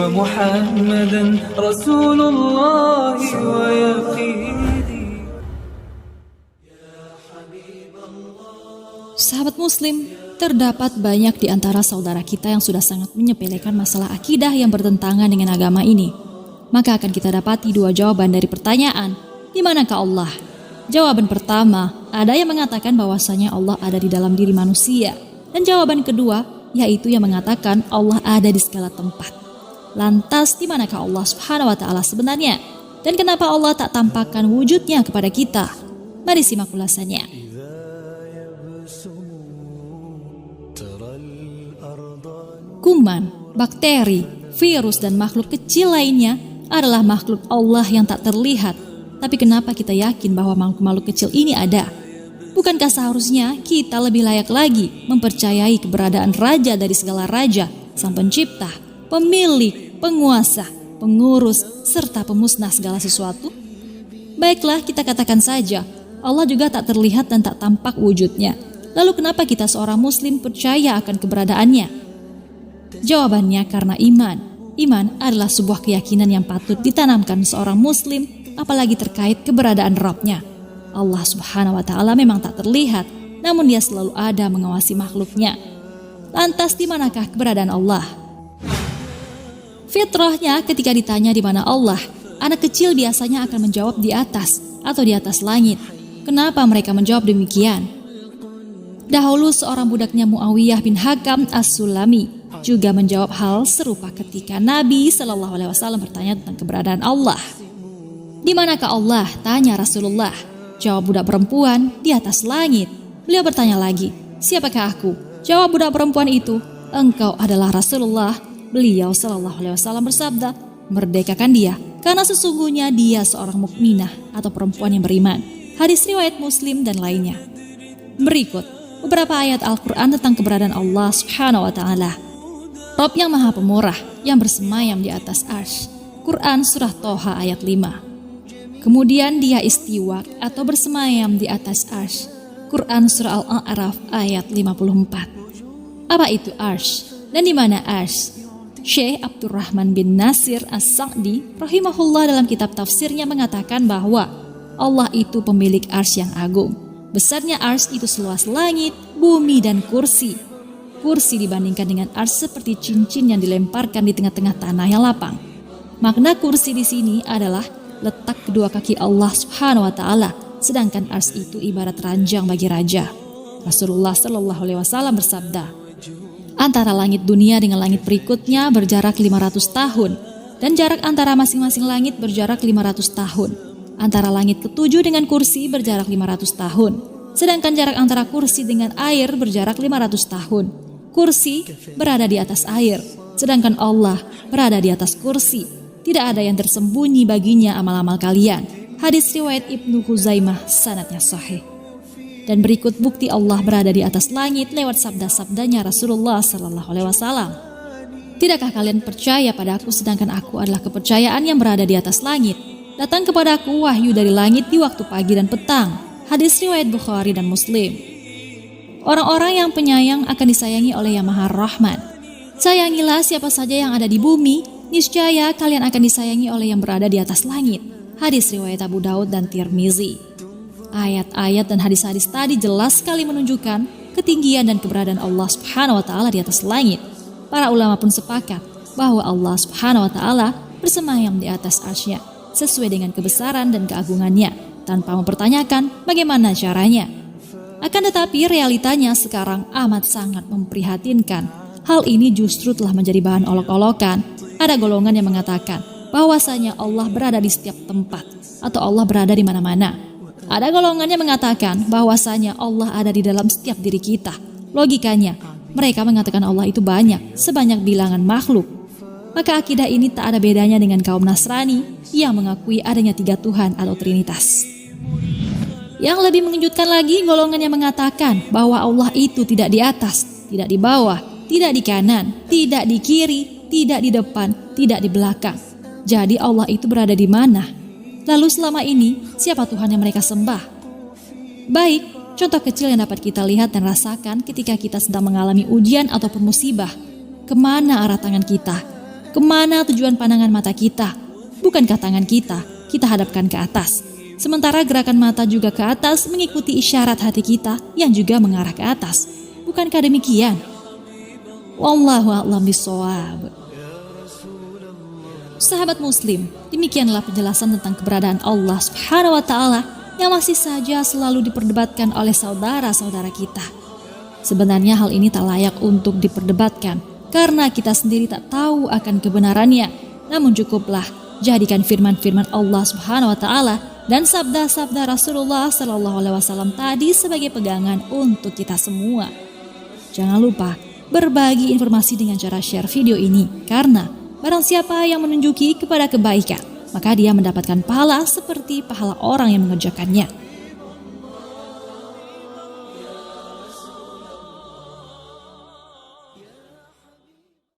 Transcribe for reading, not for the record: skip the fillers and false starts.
ومحمدا رسول الله ويقيني. Sahabat Muslim, terdapat banyak di antara saudara kita yang sudah sangat menyepelekan masalah akidah yang bertentangan dengan agama ini. Maka akan kita dapati dua jawaban dari pertanyaan, di manakah Allah? Jawaban pertama, ada yang mengatakan bahwasanya Allah ada di dalam diri manusia. Dan jawaban kedua, yaitu yang mengatakan Allah ada di segala tempat. Lantas, di manakah Allah Subhanahu wa Ta'ala sebenarnya? Dan kenapa Allah tak tampakkan wujudnya kepada kita? Mari simak ulasannya. Kuman, bakteri, virus, dan makhluk kecil lainnya adalah makhluk Allah yang tak terlihat. Tapi kenapa kita yakin bahwa makhluk kecil ini ada? Bukankah seharusnya kita lebih layak lagi mempercayai keberadaan Raja dari segala raja, Sang Pencipta, Pemilik, Penguasa, Pengurus, serta pemusnah segala sesuatu? Baiklah, kita katakan saja, Allah juga tak terlihat dan tak tampak wujudnya. Lalu kenapa kita seorang Muslim percaya akan keberadaannya? Jawabannya karena iman. Iman adalah sebuah keyakinan yang patut ditanamkan seorang Muslim, apalagi terkait keberadaan Rabb-nya. Allah Subhanahu wa Ta'ala memang tak terlihat, namun Dia selalu ada mengawasi makhluknya. Lantas di manakah keberadaan Allah? Fitrahnya ketika ditanya di mana Allah, anak kecil biasanya akan menjawab di atas atau di atas langit. Kenapa mereka menjawab demikian? Dahulu seorang budaknya Muawiyah bin Hakam As-Sulami juga menjawab hal serupa ketika Nabi SAW bertanya tentang keberadaan Allah. Di manakah Allah? Tanya Rasulullah. Jawab budak perempuan, di atas langit. Beliau bertanya lagi, siapakah aku? Jawab budak perempuan itu, engkau adalah Rasulullah. Beliau SAW bersabda, merdekakan dia, karena sesungguhnya dia seorang mukminah atau perempuan yang beriman. Hadis riwayat Muslim dan lainnya. Berikut beberapa ayat Al-Quran tentang keberadaan Allah Subhanahu wa Ta'ala. Rabb yang Maha Pemurah, yang bersemayam di atas arsy. Quran Surah Toha ayat 5. Kemudian Dia istiwa atau bersemayam di atas arsy. Quran Surah Al-A'raf ayat 54. Apa itu arsy? Dan di mana arsy? Syekh Abdurrahman bin Nasir As-Sa'di rahimahullah dalam kitab tafsirnya mengatakan bahwa Allah itu pemilik arsy yang agung. Besarnya arsy itu seluas langit, bumi, dan kursi. Kursi dibandingkan dengan arsy seperti cincin yang dilemparkan di tengah-tengah tanah yang lapang. Makna kursi di sini adalah letak kedua kaki Allah Subhanahu wa Ta'ala, sedangkan arsy itu ibarat ranjang bagi raja. Rasulullah SAW bersabda, antara langit dunia dengan langit berikutnya berjarak 500 tahun, dan jarak antara masing-masing langit berjarak 500 tahun. Antara langit ketujuh dengan kursi berjarak 500 tahun, sedangkan jarak antara kursi dengan air berjarak 500 tahun. Kursi berada di atas air, sedangkan Allah berada di atas kursi. Tidak ada yang tersembunyi baginya amal-amal kalian. Hadis riwayat Ibnu Huzaimah, sanadnya sahih. Dan berikut bukti Allah berada di atas langit lewat sabda-sabdanya Rasulullah SAW. Tidakkah kalian percaya pada aku sedangkan aku adalah kepercayaan yang berada di atas langit? Datang kepadaku wahyu dari langit di waktu pagi dan petang. Hadis riwayat Bukhari dan Muslim. Orang-orang yang penyayang akan disayangi oleh Yang Maha Rahman. Sayangilah siapa saja yang ada di bumi, niscaya kalian akan disayangi oleh yang berada di atas langit. Hadis riwayat Abu Daud dan Tirmizi. Ayat-ayat dan hadis-hadis tadi jelas sekali menunjukkan ketinggian dan keberadaan Allah Subhanahu wa Ta'ala di atas langit. Para ulama pun sepakat bahwa Allah Subhanahu wa Ta'ala bersemayam di atas arsy-Nya sesuai dengan kebesaran dan keagungannya, tanpa mempertanyakan bagaimana caranya. Akan tetapi realitanya sekarang amat sangat memprihatinkan. Hal ini justru telah menjadi bahan olok-olokan. Ada golongan yang mengatakan bahwasanya Allah berada di setiap tempat atau Allah berada di mana-mana. Ada golongan yang mengatakan bahwasanya Allah ada di dalam setiap diri kita. Logikanya, mereka mengatakan Allah itu banyak, sebanyak bilangan makhluk. Maka akidah ini tak ada bedanya dengan kaum Nasrani yang mengakui adanya 3 Tuhan atau Trinitas. Yang lebih mengejutkan lagi, golongan yang mengatakan bahwa Allah itu tidak di atas, tidak di bawah, tidak di kanan, tidak di kiri, tidak di depan, tidak di belakang. Jadi Allah itu berada di mana? Lalu selama ini, siapa Tuhan yang mereka sembah? Baik, contoh kecil yang dapat kita lihat dan rasakan ketika kita sedang mengalami ujian ataupun musibah. Kemana arah tangan kita? Kemana tujuan pandangan mata kita? Bukankah tangan kita hadapkan ke atas? Sementara gerakan mata juga ke atas mengikuti isyarat hati kita yang juga mengarah ke atas. Bukankah demikian? Wallahu a'lam bishawab. Sahabat muslim, demikianlah penjelasan tentang keberadaan Allah Subhanahu wa Ta'ala yang masih saja selalu diperdebatkan oleh saudara-saudara kita. Sebenarnya hal ini tak layak untuk diperdebatkan karena kita sendiri tak tahu akan kebenarannya. Namun cukuplah jadikan firman-firman Allah Subhanahu wa Ta'ala dan sabda-sabda Rasulullah Sallallahu Alaihi Wasallam tadi sebagai pegangan untuk kita semua. Jangan lupa berbagi informasi dengan cara share video ini, karena barang siapa yang menunjuki kepada kebaikan, maka dia mendapatkan pahala seperti pahala orang yang mengerjakannya.